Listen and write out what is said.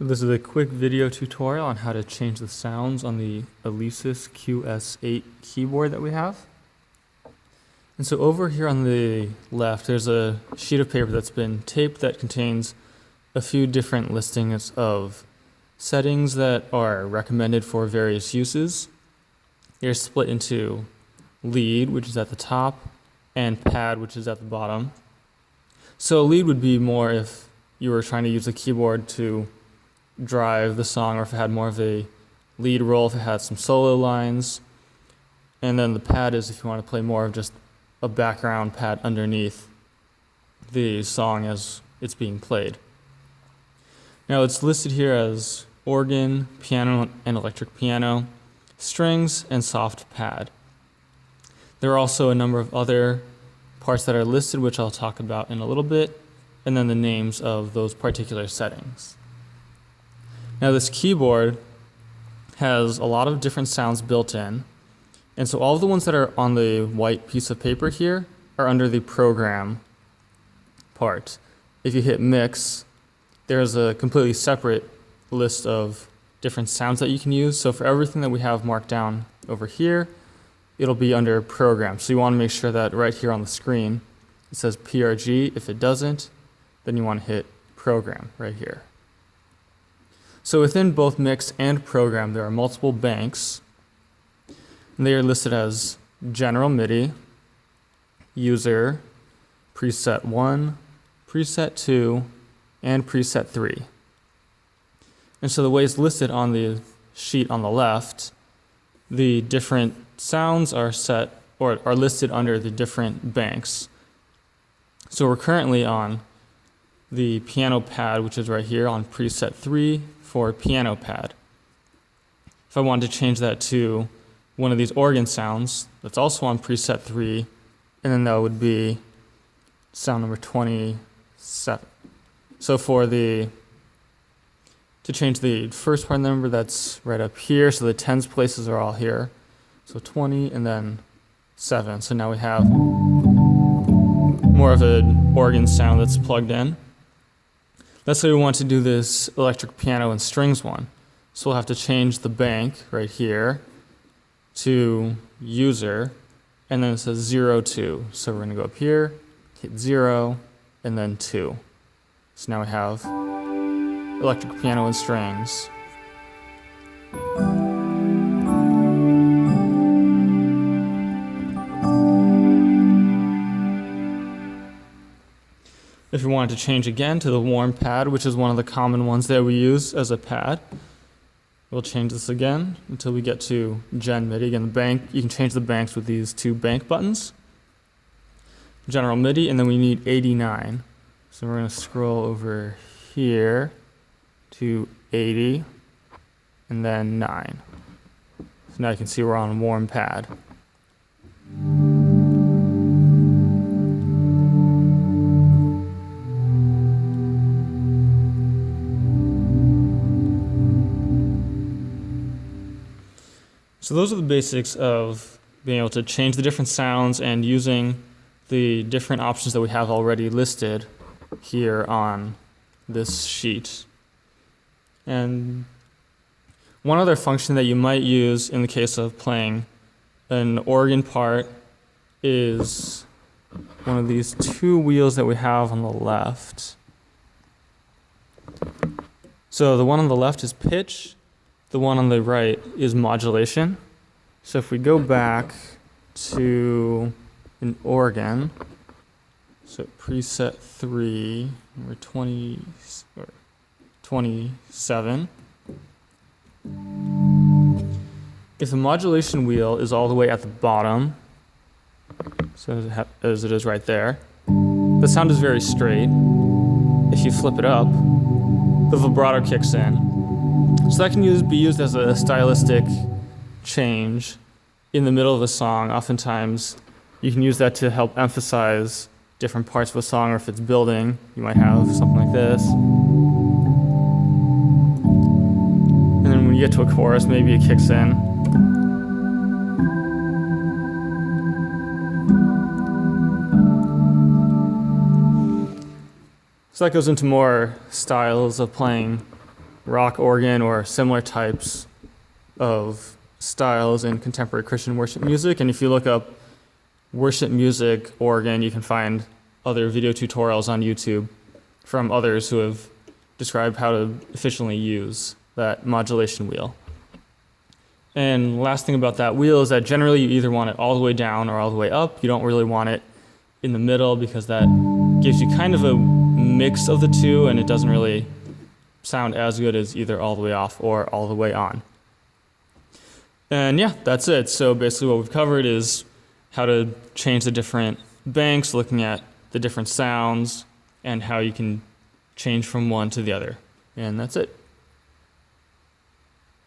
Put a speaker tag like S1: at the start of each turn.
S1: This is a quick video tutorial on how to change the sounds on the Alesis QS-8 keyboard that we have. And so over here on the left, there's a sheet of paper that's been taped that contains a few different listings of settings that are recommended for various uses. They're split into lead, which is at the top, and pad, which is at the bottom. So lead would be more if you were trying to use a keyboard to drive the song, or if it had more of a lead role, if it had some solo lines. And then the pad is if you want to play more of just a background pad underneath the song as it's being played. Now it's listed here as organ, piano and electric piano, strings, and soft pad. There are also a number of other parts that are listed, which I'll talk about in a little bit, and then the names of those particular settings. Now this keyboard has a lot of different sounds built in, and so all of the ones that are on the white piece of paper here are under the program part. If you hit mix, there's a completely separate list of different sounds that you can use. So for everything that we have marked down over here, it'll be under program. So you want to make sure that right here on the screen it says PRG. If it doesn't, then you want to hit program right here. So within both mix and program, there are multiple banks, and they are listed as general MIDI, user, preset 1, preset 2, and preset 3. And so the way it's listed on the sheet on the left, the different sounds are set or are listed under the different banks. So we're currently on the piano pad, which is right here on preset 3 for piano pad. If I wanted to change that to one of these organ sounds, that's also on preset 3, and then that would be sound number 27. So to change the first part of the number, that's right up here, so the tens places are all here. So 20 and then 7. So now we have more of an organ sound that's plugged in. Let's say we want to do this electric piano and strings one. So we'll have to change the bank right here to user, and then it says 0, 2. So we're going to go up here, hit 0, and then 2. So now we have electric piano and strings. If you wanted to change again to the warm pad, which is one of the common ones that we use as a pad, we'll change this again until we get to Gen MIDI. Again, the bank, you can change the banks with these two bank buttons. General MIDI, and then we need 89. So we're going to scroll over here to 80, and then 9. So now you can see we're on warm pad. So those are the basics of being able to change the different sounds and using the different options that we have already listed here on this sheet. And one other function that you might use in the case of playing an organ part is one of these two wheels that we have on the left. So the one on the left is pitch. The one on the right is modulation. So if we go back to an organ, so preset 3, number 20 or 27. If the modulation wheel is all the way at the bottom, so as it is right there, the sound is very straight. If you flip it up, the vibrato kicks in. So that can be used as a stylistic change in the middle of a song. Oftentimes, you can use that to help emphasize different parts of a song, or if it's building, you might have something like this. And then when you get to a chorus, maybe it kicks in. So that goes into more styles of playing rock organ or similar types of styles in contemporary Christian worship music. And if you look up worship music organ, you can find other video tutorials on YouTube from others who have described how to efficiently use that modulation wheel. And last thing about that wheel is that generally you either want it all the way down or all the way up. You don't really want it in the middle because that gives you kind of a mix of the two and it doesn't really sound as good as either all the way off or all the way on. And yeah, that's it. So basically what we've covered is how to change the different banks, looking at the different sounds, and how you can change from one to the other. And that's it.